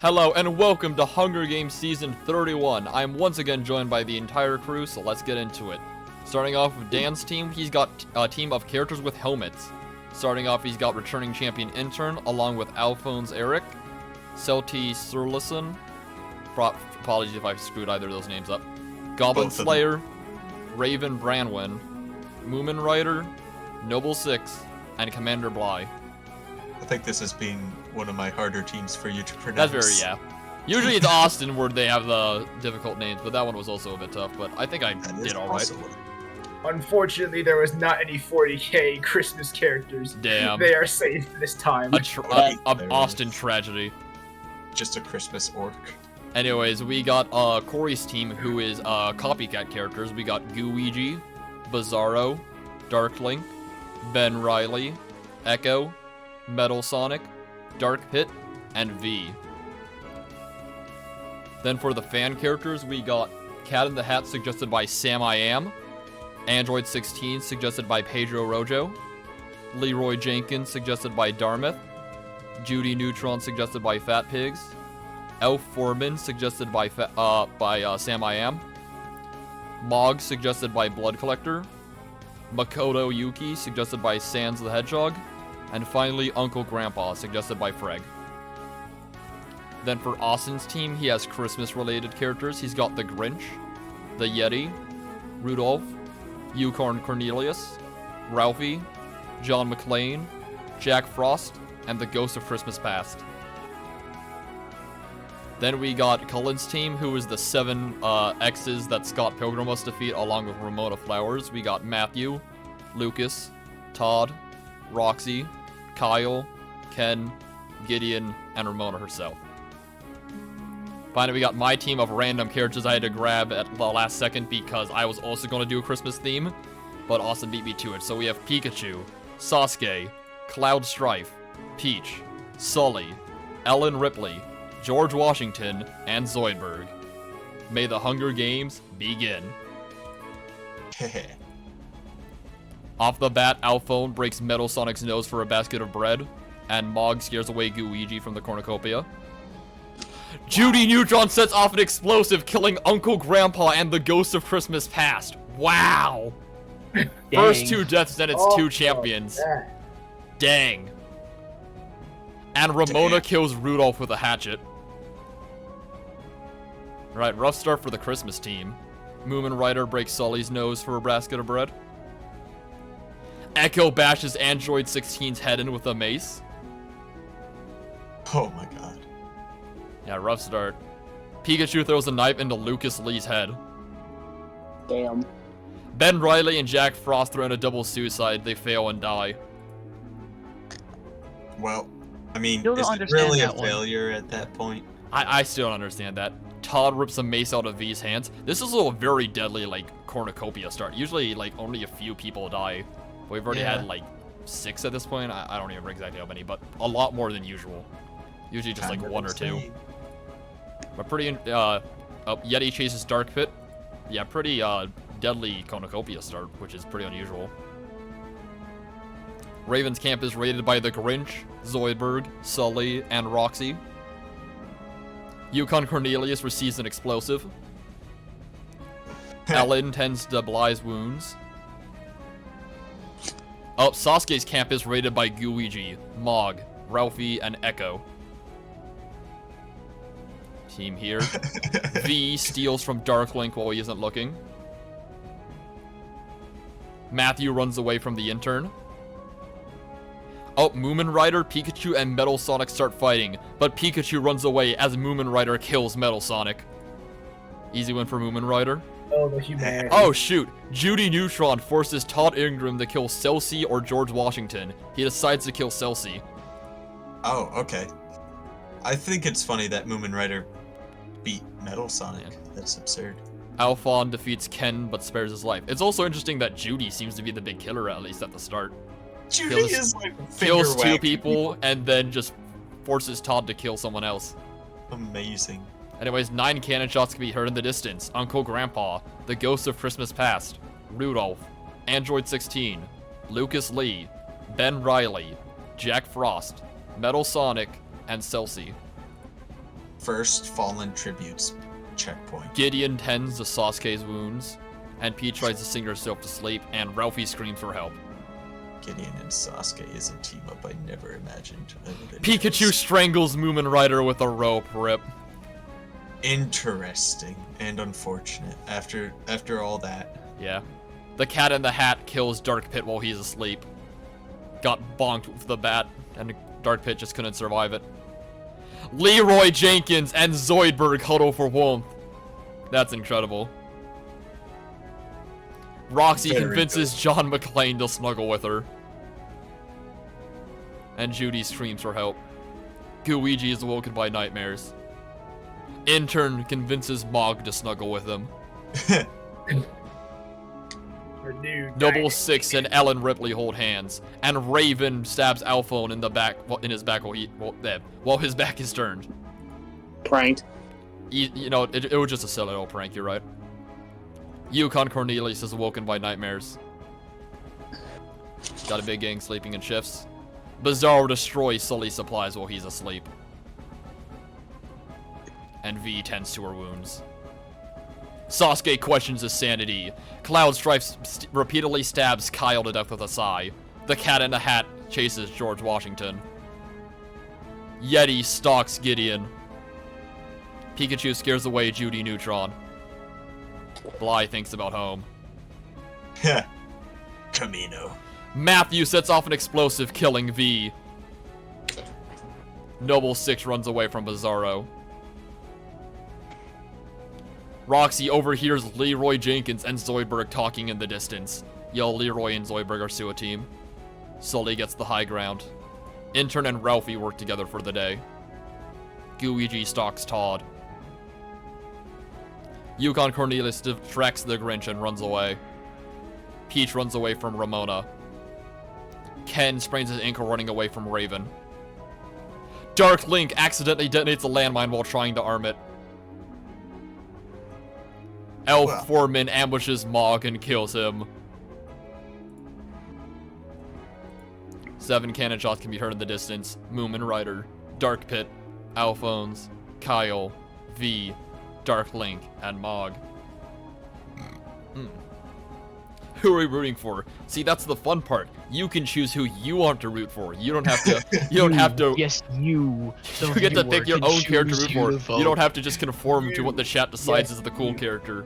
Hello and welcome to Hunger Games Season 31. I'm once again joined by the entire crew, so let's get into it. Starting off with Dan's team, he's got a team of characters with helmets. Starting off, he's got returning champion Intern, along with Alphonse Eric, Celti Surlison, apologies if I screwed either of those names up, Goblin Slayer, Raven Branwyn, Moomin Rider, Noble Six, and Commander Bly. I think this has been one of my harder teams for you to pronounce. That's very, yeah. Usually it's Austin where they have the difficult names, but that one was also a bit tough, but I think I did alright. Unfortunately, there was not any 40k Christmas characters. Damn. They are safe this time. A Austin tragedy. Just a Christmas orc. Anyways, we got Corey's team, who is copycat characters. We got Gooigi, Bizarro, Darklink, Ben Riley, Echo, Metal Sonic, Dark Pit, and V. Then for the fan characters, we got Cat in the Hat, suggested by Sam I Am, Android 16, suggested by Pedro Rojo, Leroy Jenkins, suggested by Darmith, Judy Neutron, suggested by Fat Pigs, Elf Foreman, suggested by Sam I Am, Mog, suggested by Blood Collector, Makoto Yuki, suggested by Sans the Hedgehog, and finally, Uncle Grandpa, suggested by Freg. Then for Austin's team, he has Christmas-related characters. He's got the Grinch, the Yeti, Rudolph, Yukon Cornelius, Ralphie, John McClane, Jack Frost, and the Ghost of Christmas Past. Then we got Cullen's team, who is the 7 X's that Scott Pilgrim must defeat, along with Ramona Flowers. We got Matthew, Lucas, Todd, Roxy, Kyle, Ken, Gideon, and Ramona herself. Finally, we got my team of random characters I had to grab at the last second because I was also going to do a Christmas theme, but Austin beat me to it. So we have Pikachu, Sasuke, Cloud Strife, Peach, Sully, Ellen Ripley, George Washington, and Zoidberg. May the Hunger Games begin. Off the bat, Alphone breaks Metal Sonic's nose for a basket of bread, and Mog scares away Gooigi from the cornucopia. Judy Neutron sets off an explosive, killing Uncle Grandpa and the Ghost of Christmas Past. Wow! First 2 deaths, then it's 2 champions. Dang. And Ramona kills Rudolph with a hatchet. Alright, rough start for the Christmas team. Moomin Rider breaks Sully's nose for a basket of bread. Echo bashes Android 16's head in with a mace. Oh my god. Yeah, rough start. Pikachu throws a knife into Lucas Lee's head. Damn. Ben Riley and Jack Frost throw in a double suicide. They fail and die. Well, I mean, Still don't is it understand really a that one. failure at that point? I still don't understand that. Todd rips a mace out of V's hands. This is a very deadly, like, cornucopia start. Usually, like, only a few people die. We've already had, like, 6 at this point. I don't even remember exactly how many, but a lot more than usual. Usually just, like, 1 or 2. But pretty, Yeti chases Dark Pit. Yeah, pretty, deadly cornucopia start, which is pretty unusual. Raven's camp is raided by the Grinch, Zoidberg, Sully, and Roxy. Yukon Cornelius receives an explosive. Ellen tends to Bly's wounds. Oh, Sasuke's camp is raided by Gooigi, Mog, Ralphie, and Echo. Team here. V steals from Darklink while he isn't looking. Matthew runs away from the intern. Oh, Moomin Rider, Pikachu, and Metal Sonic start fighting, but Pikachu runs away as Moomin Rider kills Metal Sonic. Easy win for Moomin Rider. Oh, the humanity. Oh, shoot. Judy Neutron forces Todd Ingram to kill Celsi or George Washington. He decides to kill Celsi. Oh, okay. I think it's funny that Moomin Rider beat Metal Sonic. Yeah. That's absurd. Alphon defeats Ken but spares his life. It's also interesting that Judy seems to be the big killer, at least at the start. Judy is like Kills 2 finger-wagging people and then just forces Todd to kill someone else. Amazing. Anyways, 9 cannon shots can be heard in the distance. Uncle Grandpa, the Ghost of Christmas Past, Rudolph, Android 16, Lucas Lee, Ben Riley, Jack Frost, Metal Sonic, and Celsi. first fallen tributes checkpoint. Gideon tends to Sasuke's wounds, and Peach tries to sing herself to sleep, and Ralphie screams for help. Gideon and Sasuke is a team up I never imagined. Pikachu strangles Moomin Rider with a rope. Rip. Interesting and unfortunate. After all that. Yeah. The Cat in the Hat kills Dark Pit while he's asleep. Got bonked with the bat, and Dark Pit just couldn't survive it. Leroy Jenkins and Zoidberg huddle for warmth. That's incredible. Roxy Very convinces good. John McClane to snuggle with her. And Judy screams for help. Gooigi is awoken by nightmares. Intern convinces Mog to snuggle with him. Her new Noble diamond. Six and Ellen Ripley hold hands, and Raven stabs Alphone in the back, in his back while his back is turned. Pranked. You know, it was just a silly little prank. You're right. Yukon Cornelius is awoken by nightmares. Got a big gang sleeping in shifts. Bizarro destroys Sully's supplies while he's asleep. And V tends to her wounds. Sasuke questions his sanity. Cloud Strife repeatedly stabs Kyle to death with a sigh. The Cat in the Hat chases George Washington. Yeti stalks Gideon. Pikachu scares away Judy Neutron. Bly thinks about home. Camino. Matthew sets off an explosive, killing V. Noble Six runs away from Bizarro. Roxy overhears Leroy Jenkins and Zoidberg talking in the distance. Leroy and Zoidberg are still a team. Sully gets the high ground. Intern and Ralphie work together for the day. Gooigi stalks Todd. Yukon Cornelius distracts the Grinch and runs away. Peach runs away from Ramona. Ken sprains his ankle running away from Raven. Dark Link accidentally detonates a landmine while trying to arm it. Elf Foreman ambushes Mog and kills him. 7 cannon shots can be heard in the distance. Moomin Rider, Dark Pit, Alphonse, Kyle, V, Dark Link, and Mog. Who are we rooting for? See, that's the fun part. You can choose who you want to root for. You don't have to. You don't have to. Yes, you. You get to pick your own character to root for. You don't have to just conform to what the chat decides is the cool character.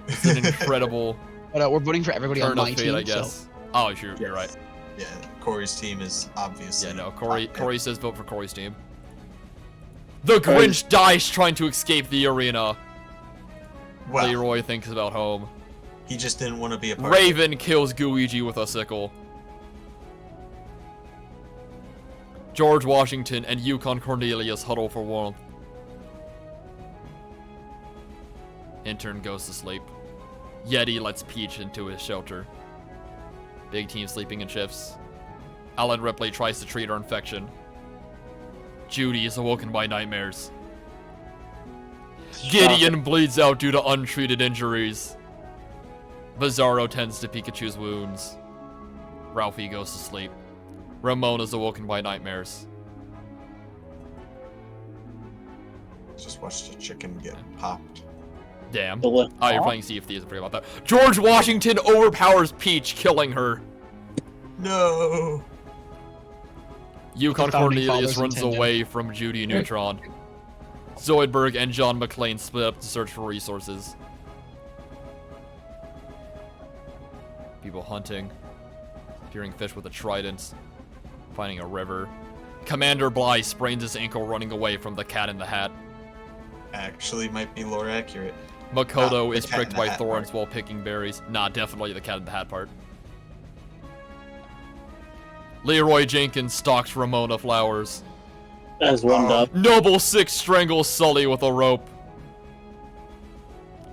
It's an incredible We're voting for everybody on turn my of fate, team. I guess. Oh, sure, you're right. Yeah, Corey's team is obviously. Yeah, no, Corey says vote for Corey's team. The Grinch dies trying to escape the arena. Well, Leroy thinks about home. he just didn't want to be a part Raven kills Gooigi with a sickle. George Washington and Yukon Cornelius huddle for warmth. Intern goes to sleep. Yeti lets Peach into his shelter. Big team sleeping in shifts. Alan Ripley tries to treat her infection. Judy is awoken by nightmares. Gideon bleeds out due to untreated injuries. Bizarro tends to Pikachu's wounds. Ralphie goes to sleep. Ramon is awoken by nightmares. of. Just watched a chicken get popped. Damn. The Oh, you're playing Sea of Thieves. I forgot about that. George Washington overpowers Peach, killing her. No. Yukon The founding Cornelius fathers runs intended. away from Judy Neutron. Zoidberg and John McClane split up to search for resources. People hunting. Spearing fish with a trident. Finding a river. Commander Bly sprains his ankle running away from the Cat in the Hat. Actually, might be lore accurate. Makoto the is Cat in pricked the by Hat thorns part. while picking berries. Nah, definitely the Cat in the Hat part. Leroy Jenkins stalks Ramona Flowers. As one does. Noble Six strangles Sully with a rope.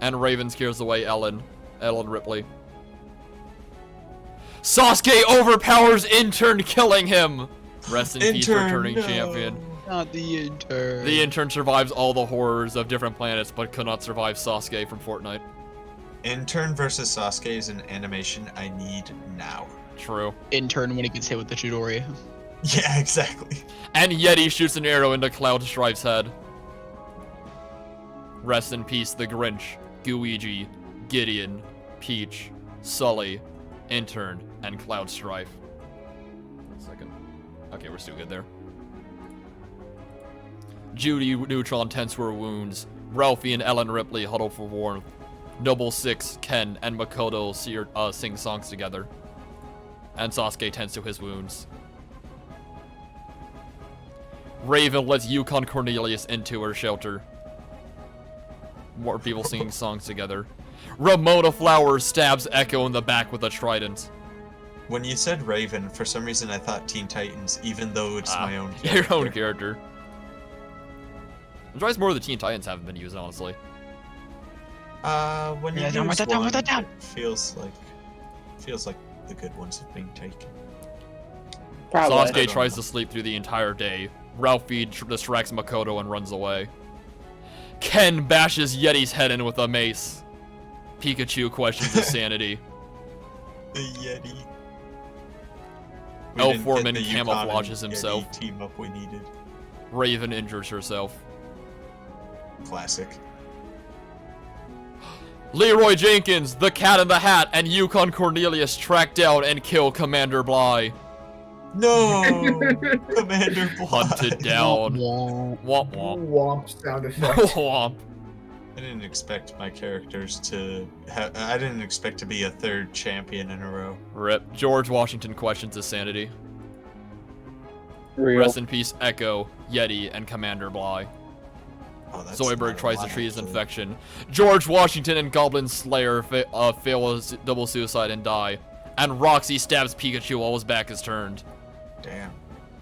And Raven scares away Ellen Ripley. Sasuke overpowers Intern, killing him. Rest in peace, Intern, returning no. champion. Not the intern. The Intern survives all the horrors of different planets, but could not survive Sasuke from Fortnite. Intern versus Sasuke is an animation I need now. True. Intern when he gets hit with the Chidori. Yeah, exactly. And Yeti shoots an arrow into Cloud Strife's head. Rest in peace, the Grinch, Gooigi, Gideon, Peach, Sully, Intern, and Cloud Strife. Second. Okay, we're still good there. Judy Neutron tends to her wounds. Ralphie and Ellen Ripley huddle for warmth. Noble Six, Ken, and Makoto sing songs together. And Sasuke tends to his wounds. Raven lets Yukon Cornelius into her shelter. More people singing songs together. Ramona Flowers stabs Echo in the back with a trident. When you said Raven, for some reason I thought Teen Titans, even though it's my own character. Your own character. I'm surprised more of the Teen Titans haven't been used, honestly. When you Yeah, use write that down, one, write that down. it feels like the good ones have been taken. Probably. Sasuke tries to sleep through the entire day. Ralphie distracts Makoto and runs away. Ken bashes Yeti's head in with a mace. Pikachu questions his sanity. The Yeti. El didn't Foreman get the Yukon camouflages and himself. Yeti team up we needed. Raven injures herself. Classic. Leroy Jenkins, the Cat in the Hat, and Yukon Cornelius track down and kill Commander Bly. No! Commander Bly. Hunted down. Womp. Womp womp. Womp sound effect. Womp. I didn't expect my characters to I didn't expect to be a third champion in a row. Rip. George Washington questions his sanity. Real. Rest in peace, Echo, Yeti, and Commander Bly. Oh, that's Zoidberg not a tries to lot, treat his actually. infection. George Washington and Goblin Slayer fail a double suicide and die. And Roxy stabs Pikachu while his back is turned. Damn.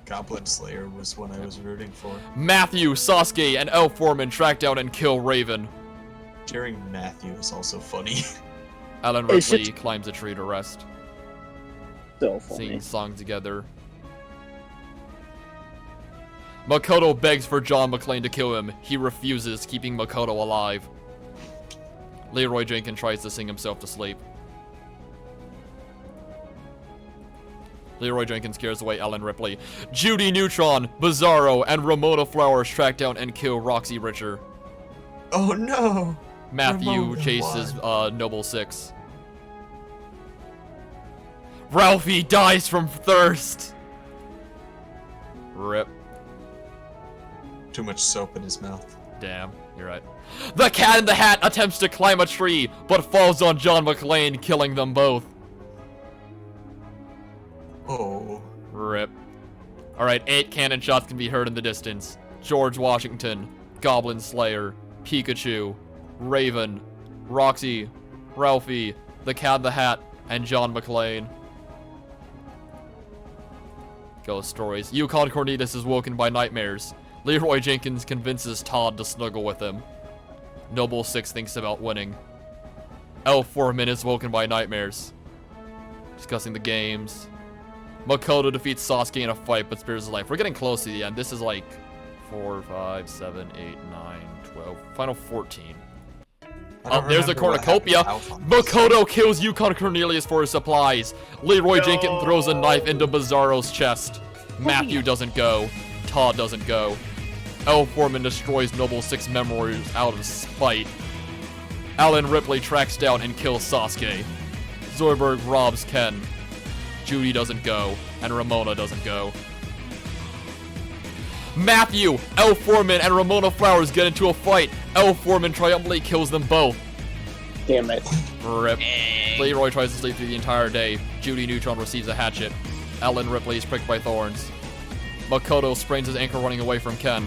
Goblin Slayer was one I was rooting for. Matthew, Sasuke, and El Foreman track down and kill Raven. Cheering Matthew is also funny. Ellen It's Ripley just- climbs a tree to rest. So funny. Singing song together. Makoto begs for John McClane to kill him. He refuses, keeping Makoto alive. Leroy Jenkins tries to sing himself to sleep. Leroy Jenkins scares away Ellen Ripley. Judy Neutron, Bizarro, and Ramona Flowers track down and kill Roxy Richer. Oh no! Matthew Ramona chases Noble Six. Ralphie dies from thirst. Rip. Too much soap in his mouth. Damn, you're right. The Cat in the Hat attempts to climb a tree, but falls on John McClane, killing them both. Oh. Rip. Alright, 8 cannon shots can be heard in the distance. George Washington, Goblin Slayer, Pikachu, Raven, Roxy, Ralphie, the Cat in the Hat, and John McClane. Ghost stories. Yukon Cornelius is woken by nightmares. Leroy Jenkins convinces Todd to snuggle with him. Noble Six thinks about winning. El Foreman is woken by nightmares. Discussing the games. Makoto defeats Sasuke in a fight but spares his life. We're getting close to the end. This is like 4, 5, 7, 8, 9, 12. Final 14. I don't There's the remember what happened cornucopia. to Alphonse. Makoto kills Yukon Cornelius for his supplies. Leroy Jenkins throws a knife into Bizarro's chest. Matthew doesn't go. Todd doesn't go. El Foreman destroys Noble Six memories out of spite. Alan Ripley tracks down and kills Sasuke. Zoidberg robs Ken. Judy doesn't go, and Ramona doesn't go. Matthew, El Foreman, and Ramona Flowers get into a fight. El Foreman triumphantly kills them both. Damn it. Rip. Leroy tries to sleep through the entire day. Judy Neutron receives a hatchet. Ellen Ripley is pricked by thorns. Makoto sprains his ankle running away from Ken.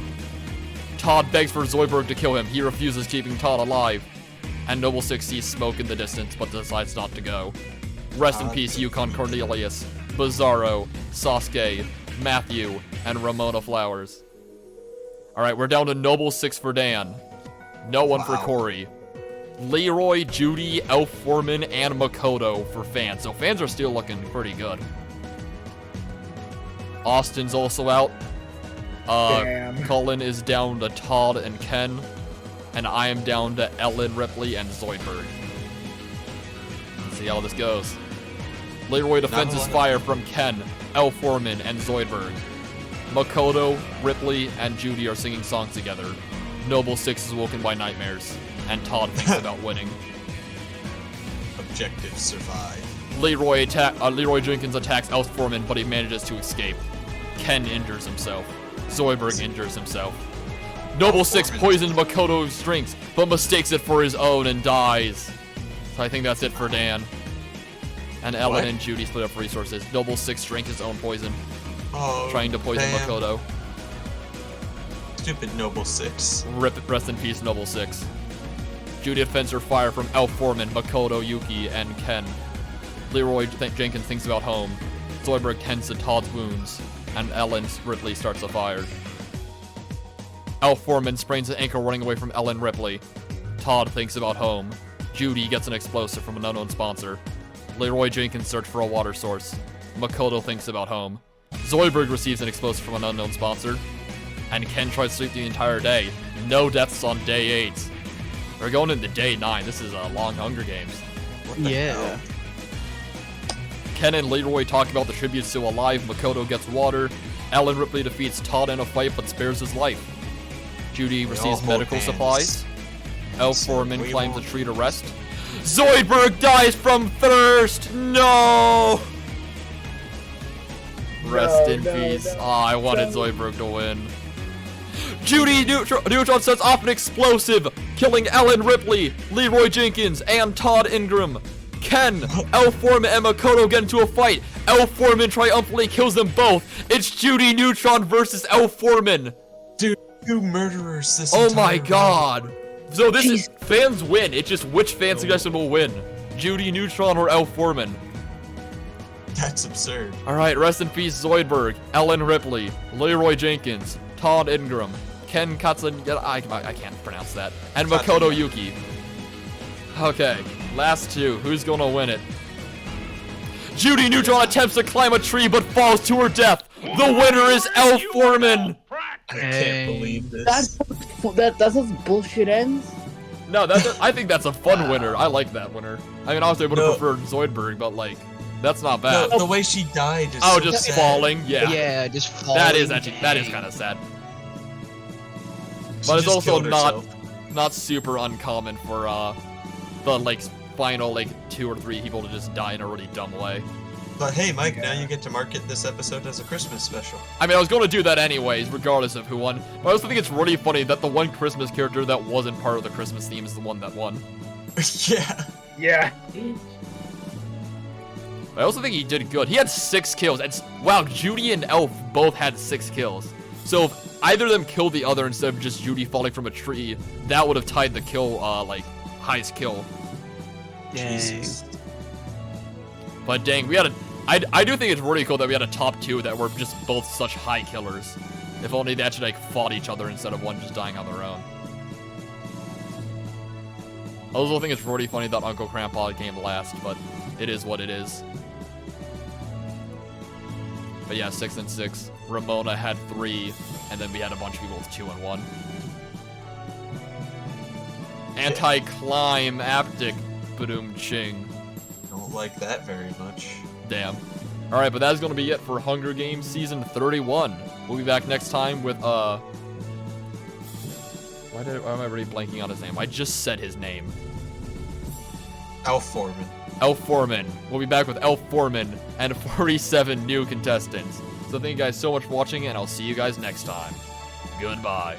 Todd begs for Zoidberg to kill him. He refuses, keeping Todd alive. And Noble Six sees smoke in the distance, but decides not to go. Rest in peace, Yukon Cornelius, Bizarro, Sasuke, Matthew, and Ramona Flowers. Alright, we're down to Noble Six for Dan. No one for Wow. Corey. Leroy, Judy, El Foreman, and Makoto for fans. So fans are still looking pretty good. Austin's also out. Damn. Cullen is down to Todd and Ken. And I am down to Ellen Ripley and Zoidberg. Let's see how this goes. Leroy defends his fire from Ken, El Foreman, and Zoidberg. Makoto, Ripley, and Judy are singing songs together. Noble 6 is woken by nightmares, and Todd thinks about winning. Objective survive. Leroy Jenkins attacks Elf Foreman, but he manages to escape. Ken injures himself. Zoidberg injures himself. Noble 6 poisons Makoto's drinks, but mistakes it for his own and dies. So I think that's it for Dan. And Ellen and Judy split up resources. Noble 6 drank his own poison, trying to poison Makoto. Stupid Noble 6. Rest in peace, Noble 6. Judy defends her fire from Elf Foreman, Makoto, Yuki, and Ken. Leroy Jenkins thinks about home. Zoidberg tends to Todd's wounds, and Ellen Ripley starts a fire. Elf Foreman sprains an ankle running away from Ellen Ripley. Todd thinks about home. Judy gets an explosive from an unknown sponsor. Leroy Jenkins search for a water source. Makoto thinks about home. Zoidberg receives an explosive from an unknown sponsor. And Ken tries to sleep the entire day. No deaths on day 8. We're going into day 9. This is a long Hunger Games. What the hell? Ken and Leroy talk about the tributes to Alive. Makoto gets water. Ellen Ripley defeats Todd in a fight but spares his life. Judy receives medical supplies. Elf Foreman climbs a tree to rest. Zoidberg dies from thirst! No! Rest in peace. Ah, I wanted Zoidberg to win. Judy Neutron sets off an explosive, killing Ellen Ripley, Leroy Jenkins, and Todd Ingram. Ken, Elf Foreman, and Makoto get into a fight. Elf Foreman triumphantly kills them both. It's Judy Neutron versus Elf Foreman. Dude, 2 murderers this Oh entire my round. god. So this is fans win. It's just which fan suggestion will win. Judy Neutron or Elf Foreman. That's absurd. Alright, rest in peace Zoidberg, Ellen Ripley, Leroy Jenkins, Todd Ingram, Ken Katsun, I can't pronounce that, and Makoto Yuki. Okay, last 2. Who's gonna win it? Judy Neutron attempts to climb a tree but falls to her death. The winner is Elf Foreman. I can't believe this. That's how bullshit ends. No, I think that's a fun winner. I like that winner. I mean, obviously I would have preferred Zoidberg, but like, that's not bad. No, the way she died is Oh, so just sad. falling. Yeah. Yeah, just falling. That is kind of sad. She But it's just also killed not herself. super uncommon for the like final 2 or 3 people to just die in a really dumb way. But hey, Mike, now you get to market this episode as a Christmas special. I mean, I was going to do that anyways, regardless of who won. But I also think it's really funny that the one Christmas character that wasn't part of the Christmas theme is the one that won. Yeah. Yeah. I also think he did good. He had 6 kills. And wow, Judy and Elf both had 6 kills. So if either of them killed the other instead of just Judy falling from a tree, that would have tied the kill, highest kill. Jesus. But dang, we had I do think it's really cool that we had a top 2 that were just both such high killers. If only they actually fought each other instead of one just dying on their own. I also think it's really funny that Uncle Grandpa came last, but it is what it is. But yeah, 6 and 6. Ramona had 3, and then we had a bunch of people with 2 and 1. Anti-climactic, Badoom Ching. Don't like that very much. Damn. Alright, but that's gonna be it for Hunger Games Season 31. We'll be back next time with, why am I already blanking on his name? I just said his name. Elf Foreman. Elf Foreman. We'll be back with Elf Foreman and 47 new contestants. So thank you guys so much for watching, and I'll see you guys next time. Goodbye.